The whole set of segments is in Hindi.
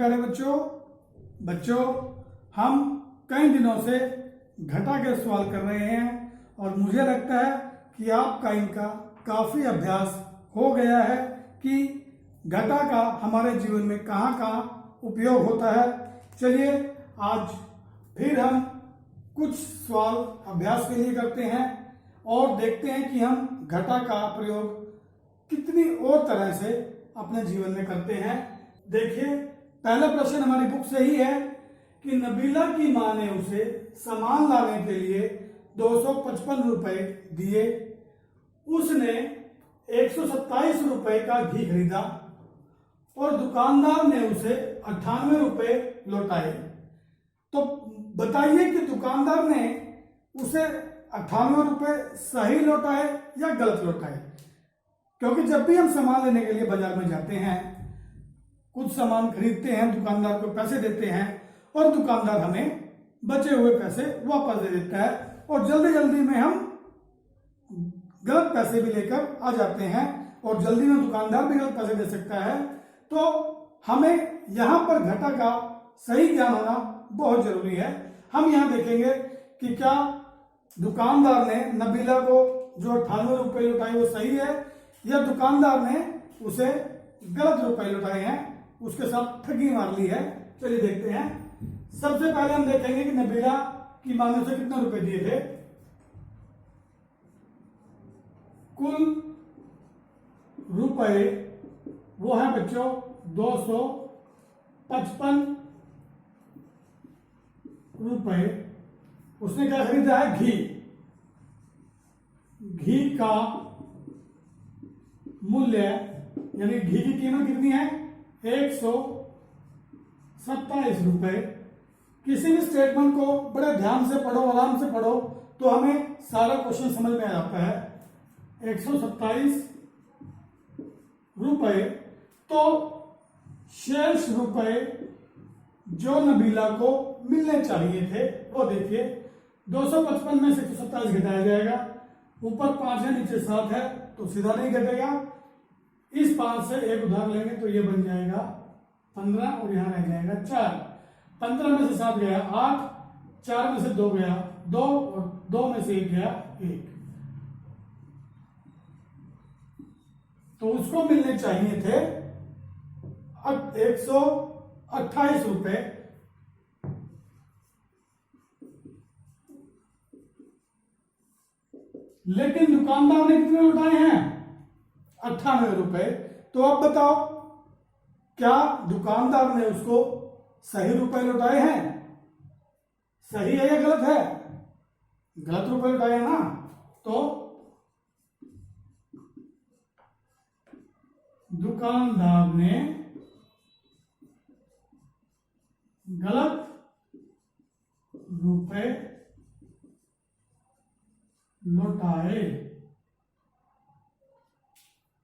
प्यारे बच्चों बच्चों हम कई दिनों से घटा के सवाल कर रहे हैं और मुझे लगता है कि आपका इनका काफ़ी अभ्यास हो गया है कि घटा का हमारे जीवन में कहाँ कहाँ उपयोग होता है। चलिए आज फिर हम कुछ सवाल अभ्यास के लिए करते हैं और देखते हैं कि हम घटा का प्रयोग कितनी और तरह से अपने जीवन में करते हैं। देखिए पहला प्रश्न हमारी बुक से ही है कि नबीला की मां ने उसे सामान लाने के लिए 255 रुपए दिए। उसने 127 रुपए का घी खरीदा और दुकानदार ने उसे 98 रुपए लौटाए। तो बताइए कि दुकानदार ने उसे 98 रुपए सही लौटाए या गलत लौटाए। क्योंकि जब भी हम सामान लेने के लिए बाजार में जाते हैं, कुछ सामान खरीदते हैं, दुकानदार को पैसे देते हैं और दुकानदार हमें बचे हुए पैसे वापस दे देता है और जल्दी जल्दी में हम गलत पैसे भी लेकर आ जाते हैं और जल्दी में दुकानदार भी गलत पैसे दे सकता है। तो हमें यहाँ पर घटा का सही ज्ञान होना बहुत जरूरी है। हम यहाँ देखेंगे कि क्या दुकानदार ने नबीला को जो 98 रुपए लौटाए वो सही है या दुकानदार ने उसे गलत रुपए लौटाए हैं, उसके साथ ठगी मार ली है। चलिए देखते हैं। सबसे पहले हम देखेंगे कि नबीला की मां ने उसे कितने रुपए दिए थे। कुल रुपए वो है बच्चों 255 रुपए। उसने क्या खरीदा है? घी। घी का मूल्य यानी घी की कीमत कितनी है? 127 रुपए। किसी भी स्टेटमेंट को बड़े ध्यान से पढ़ो, आराम से पढ़ो तो हमें सारा क्वेश्चन समझ में आ जाता है। 127 रुपए। तो शेष रुपए जो नबीला को मिलने चाहिए थे वो देखिए 255 में से 127 घटाया जाएगा। ऊपर 5 है, नीचे 7 है तो सीधा नहीं घटेगा। इस 5 से एक उधार लेंगे तो ये बन जाएगा 15 और यहां रह जाएगा 4। 15 में से 7 गया 8, 4 में से 2 गया 2 और 2 में से 1 गया 1। तो उसको मिलने चाहिए थे 128 रुपए। लेकिन दुकानदार ने कितने लौटाए हैं? 98 रुपए। तो अब बताओ क्या दुकानदार ने उसको सही रुपए लौटाए हैं? सही है या गलत है? गलत रुपए लौटाए हैं ना। तो दुकानदार ने गलत रुपए लौटाए।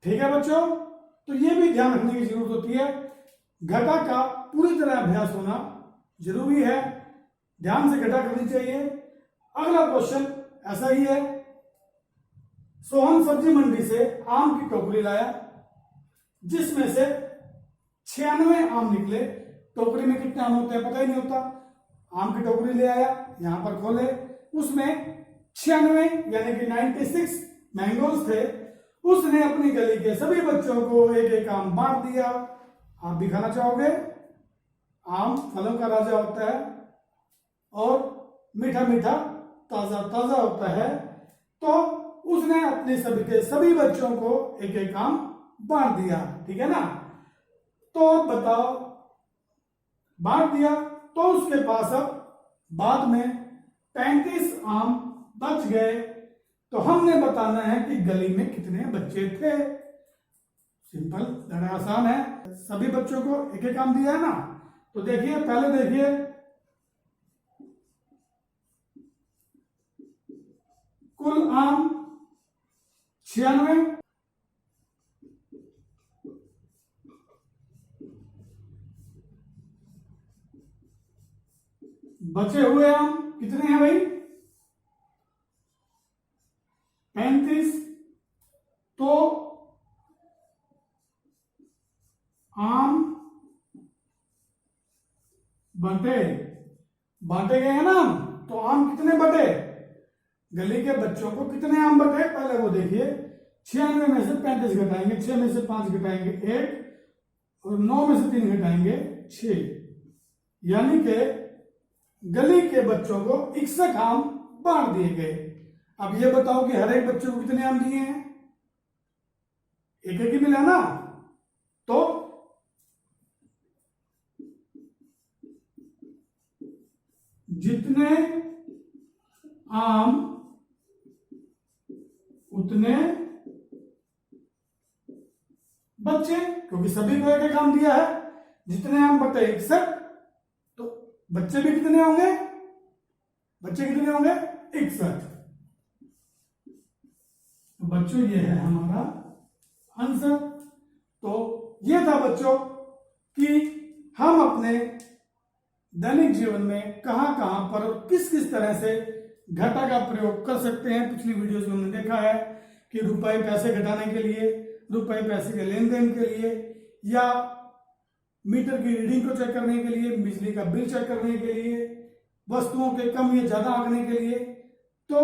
ठीक है बच्चों, तो ये भी ध्यान रखने की जरूरत होती है। घटा का पूरी तरह अभ्यास होना जरूरी है। ध्यान से घटा करनी चाहिए। अगला क्वेश्चन ऐसा ही है। सोहन सब्जी मंडी से आम की टोकरी लाया जिसमें से 96 आम निकले। टोकरी में कितने आम होते हैं पता ही नहीं होता। आम की टोकरी ले आया, यहां पर खोले, उसमें 96 यानी कि 96 मैंगोज थे। उसने अपनी गली के सभी बच्चों को एक एक आम बांट दिया। आप भी खाना चाहोगे? आम फलों का राजा होता है और मीठा मीठा ताजा ताजा होता है। तो उसने अपने सभी के सभी बच्चों को एक एक आम बांट दिया। ठीक है ना। तो बताओ, बांट दिया तो उसके पास अब बाद में 35 आम बच गए। तो हमने बताना है कि गली में कितने बच्चे थे। सिंपल, बड़ा आसान है। सभी बच्चों को एक एक आम दिया है ना। तो देखिए, पहले देखिए कुल आम 96, बचे हुए आम कितने हैं भाई? 35। तो आम बांटे गए हैं ना आम, तो आम कितने बटे, गली के बच्चों को कितने आम बटे, पहले वो देखिए। 96 में से 35 घटाएंगे, 6 में से 5 घटाएंगे 1, और 9 में से 3 घटाएंगे 6, यानी कि गली के बच्चों को 61 आम बांट दिए गए। अब ये बताओ कि हर एक बच्चे को कितने आम दिए हैं, एक एक ही मिला ना, तो जितने आम उतने बच्चे, क्योंकि सभी को एक एक आम दिया है। जितने आम बटे 61, तो बच्चे भी कितने होंगे, बच्चे कितने होंगे 61। तो बच्चों ये है हमारा आंसर। तो ये था बच्चों कि हम अपने दैनिक जीवन में कहां कहां पर और किस किस तरह से घटा का प्रयोग कर सकते हैं। पिछली वीडियोस में हमने देखा है कि रुपए पैसे घटाने के लिए, रुपए पैसे के लेन देन के लिए, या मीटर की रीडिंग को चेक करने के लिए, बिजली का बिल चेक करने के लिए, वस्तुओं के कम या ज्यादा आंकने के लिए। तो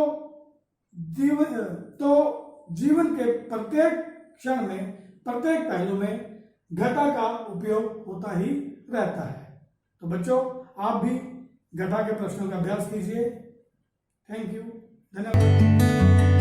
जीवन के प्रत्येक क्षण में, प्रत्येक पहलू में घटा का उपयोग होता ही रहता है। तो बच्चों, आप भी घटा के प्रश्नों का अभ्यास कीजिए। थैंक यू, धन्यवाद।